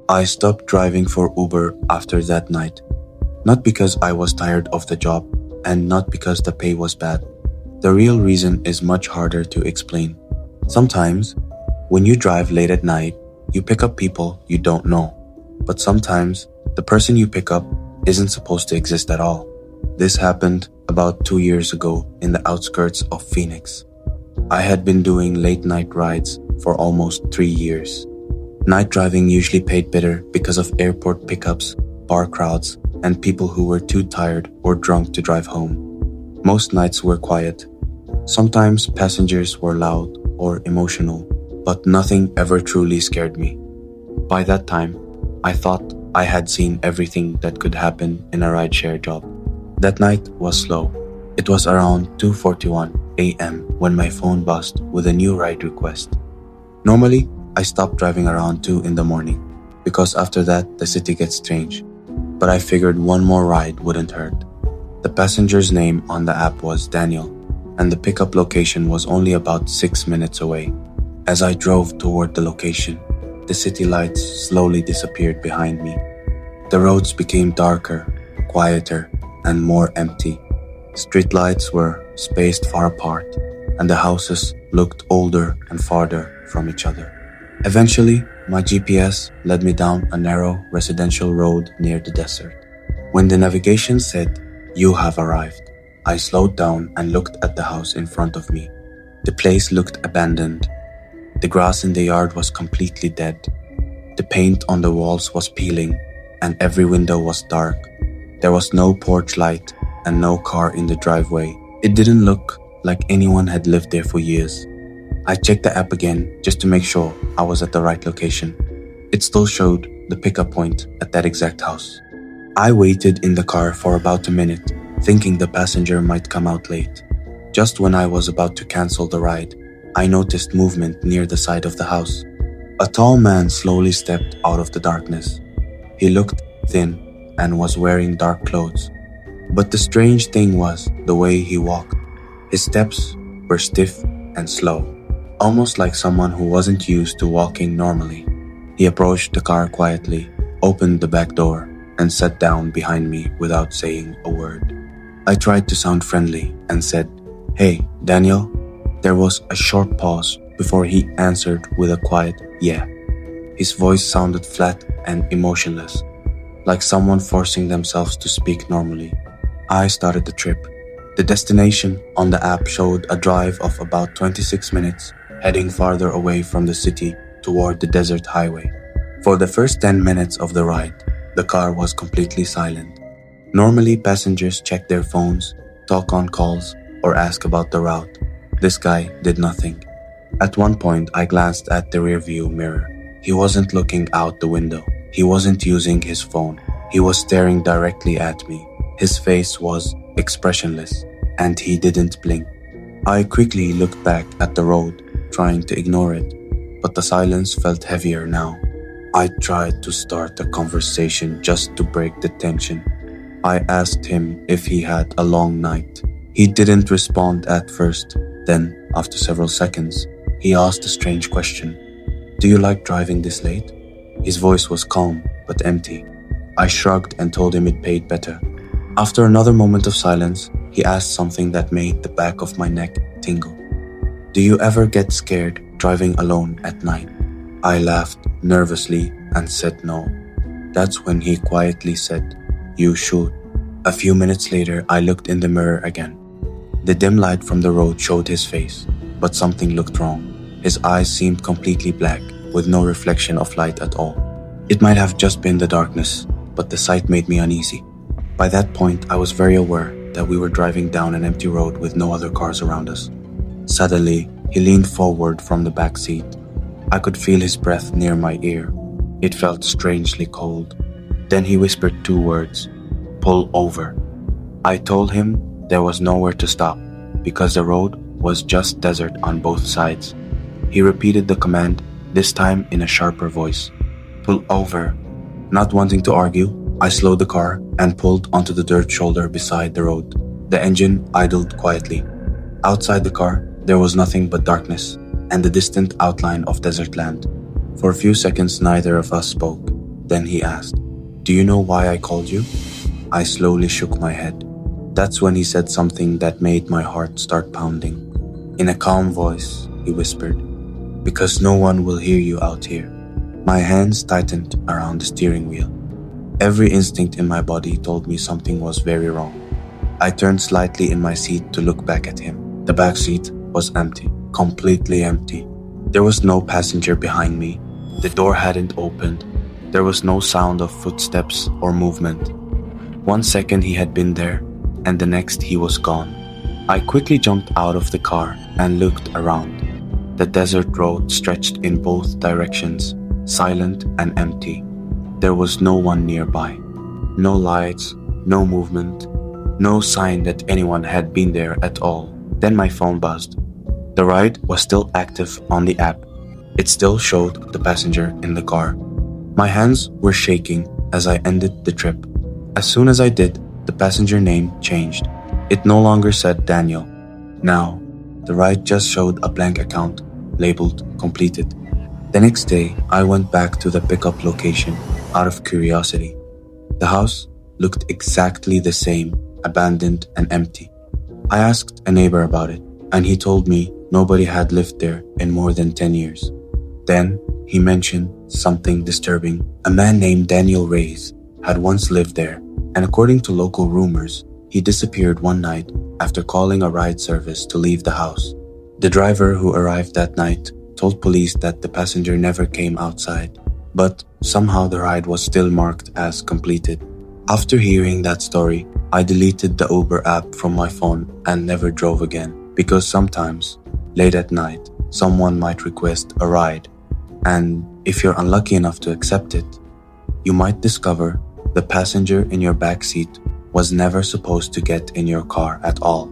I stopped driving for Uber after that night, not because I was tired of the job and not because the pay was bad. The real reason is much harder to explain. Sometimes, when you drive late at night, you pick up people you don't know. But sometimes, the person you pick up isn't supposed to exist at all. This happened about 2 years ago in the outskirts of Phoenix. I had been doing late night rides for almost 3 years. Night driving usually paid better because of airport pickups, bar crowds, and people who were too tired or drunk to drive home. Most nights were quiet. Sometimes passengers were loud or emotional, but nothing ever truly scared me. By that time, I thought I had seen everything that could happen in a rideshare job. That night was slow. It was around 2:41 a.m. when my phone buzzed with a new ride request. Normally, I stop driving around 2 in the morning because after that the city gets strange. But I figured one more ride wouldn't hurt. The passenger's name on the app was Daniel, and the pickup location was only about 6 minutes away. As I drove toward the location, the city lights slowly disappeared behind me. The roads became darker, quieter, and more empty. Street lights were spaced far apart, and the houses looked older and farther from each other. Eventually, my GPS led me down a narrow residential road near the desert. When the navigation said, "You have arrived," I slowed down and looked at the house in front of me. The place looked abandoned. The grass in the yard was completely dead. The paint on the walls was peeling, and every window was dark. There was no porch light and no car in the driveway. It didn't look like anyone had lived there for years. I checked the app again just to make sure I was at the right location. It still showed the pickup point at that exact house. I waited in the car for about a minute, thinking the passenger might come out late. Just when I was about to cancel the ride, I noticed movement near the side of the house. A tall man slowly stepped out of the darkness. He looked thin and was wearing dark clothes. But the strange thing was the way he walked. His steps were stiff and slow, almost like someone who wasn't used to walking normally. He approached the car quietly, opened the back door, and sat down behind me without saying a word. I tried to sound friendly and said, "Hey, Daniel?" There was a short pause before he answered with a quiet "yeah." His voice sounded flat and emotionless, like someone forcing themselves to speak normally. I started the trip. The destination on the app showed a drive of about 26 minutes, heading farther away from the city toward the desert highway. For the first 10 minutes of the ride, the car was completely silent. Normally, passengers check their phones, talk on calls, or ask about the route. This guy did nothing. At one point, I glanced at the rearview mirror. He wasn't looking out the window. He wasn't using his phone. He was staring directly at me. His face was expressionless, and he didn't blink. I quickly looked back at the road, trying to ignore it, but the silence felt heavier now. I tried to start a conversation just to break the tension. I asked him if he had a long night. He didn't respond at first. Then, after several seconds, he asked a strange question. "Do you like driving this late?" His voice was calm but empty. I shrugged and told him it paid better. After another moment of silence, he asked something that made the back of my neck tingle. "Do you ever get scared driving alone at night?" I laughed nervously and said no. That's when he quietly said, "You should." A few minutes later, I looked in the mirror again. The dim light from the road showed his face, but something looked wrong. His eyes seemed completely black, with no reflection of light at all. It might have just been the darkness, but the sight made me uneasy. By that point, I was very aware that we were driving down an empty road with no other cars around us. Suddenly, he leaned forward from the back seat. I could feel his breath near my ear. It felt strangely cold. Then he whispered 2 words, "Pull over." I told him there was nowhere to stop because the road was just desert on both sides. He repeated the command, this time in a sharper voice. "Pull over." Not wanting to argue, I slowed the car and pulled onto the dirt shoulder beside the road. The engine idled quietly. Outside the car, there was nothing but darkness and the distant outline of desert land. For a few seconds, neither of us spoke. Then he asked, "Do you know why I called you?" I slowly shook my head. That's when he said something that made my heart start pounding. In a calm voice, he whispered, "Because no one will hear you out here." My hands tightened around the steering wheel. Every instinct in my body told me something was very wrong. I turned slightly in my seat to look back at him. The back seat was empty, completely empty. There was no passenger behind me. The door hadn't opened. There was no sound of footsteps or movement. 1 second he had been there, and the next he was gone. I quickly jumped out of the car and looked around. The desert road stretched in both directions, silent and empty. There was no one nearby. No lights, no movement, no sign that anyone had been there at all. Then my phone buzzed. The ride was still active on the app. It still showed the passenger in the car. My hands were shaking as I ended the trip. As soon as I did, the passenger name changed. It no longer said Daniel. Now, the ride just showed a blank account, labeled completed. The next day, I went back to the pickup location out of curiosity. The house looked exactly the same, abandoned and empty. I asked a neighbor about it, and he told me nobody had lived there in more than 10 years. Then he mentioned something disturbing. A man named Daniel Reyes had once lived there, and according to local rumors, he disappeared one night after calling a ride service to leave the house. The driver who arrived that night told police that the passenger never came outside, but somehow the ride was still marked as completed. After hearing that story, I deleted the Uber app from my phone and never drove again, because sometimes, late at night, someone might request a ride, and if you're unlucky enough to accept it, you might discover the passenger in your back seat was never supposed to get in your car at all.